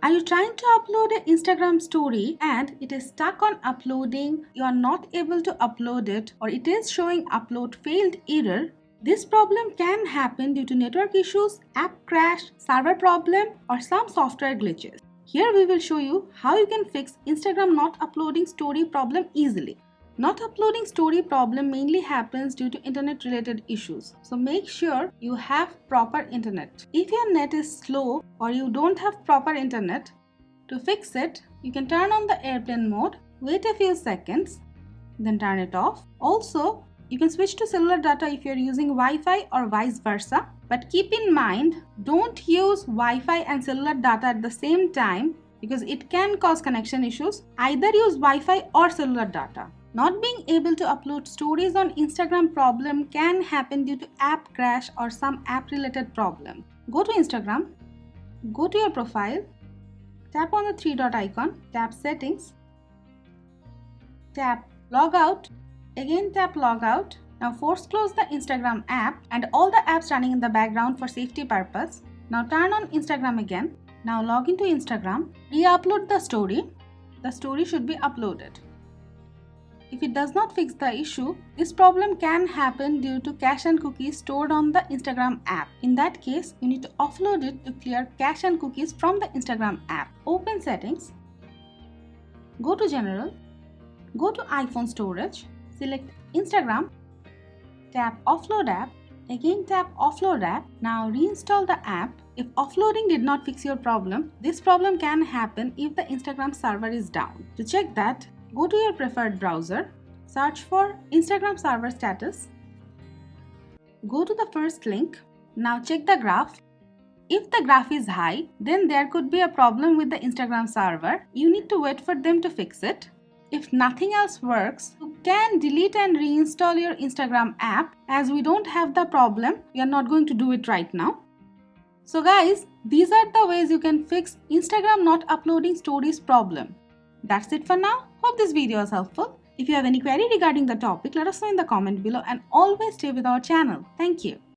Are you trying to upload an Instagram story and it is stuck on uploading, you are not able to upload it, or it is showing upload failed error? This problem can happen due to network issues, app crash, server problem, or some software glitches. Here we will show you how you can fix Instagram not uploading story problem easily. Not uploading story problem mainly happens due to internet related issues. So make sure you have proper internet. If your net is slow or you don't have proper internet, to fix it, you can turn on the airplane mode, wait a few seconds, then turn it off. Also, you can switch to cellular data if you're using Wi-Fi or vice versa. But keep in mind, don't use Wi-Fi and cellular data at the same time because it can cause connection issues. Either use Wi-Fi or cellular data. Not being able to upload stories on Instagram problem can happen due to app crash or some app related problem. Go to Instagram, go to your profile, tap on the three dot icon, tap settings, tap logout, again tap logout. Now force close the Instagram app and all the apps running in the background for safety purpose. Now turn on Instagram again. Now log into Instagram, re-upload the story. The story should be uploaded. If it does not fix the issue, this problem can happen due to cache and cookies stored on the Instagram app. In that case, you need to offload it to clear cache and cookies from the Instagram app. Open settings, go to general, go to iPhone storage, select Instagram, tap offload app, again tap offload app. Now reinstall the app. If offloading did not fix your problem, this problem can happen if the Instagram server is down. To check that, go to your preferred browser, search for Instagram server status, go to the first link. Now check the graph. If the graph is high, then there could be a problem with the Instagram server. You need to wait for them to fix it. If nothing else works, you can delete and reinstall your Instagram app. As we don't have the problem, we are not going to do it right now. So guys, these are the ways you can fix Instagram not uploading stories problem. That's it for now. Hope this video was helpful. If you have any query regarding the topic, let us know in the comment below and always stay with our channel. Thank you.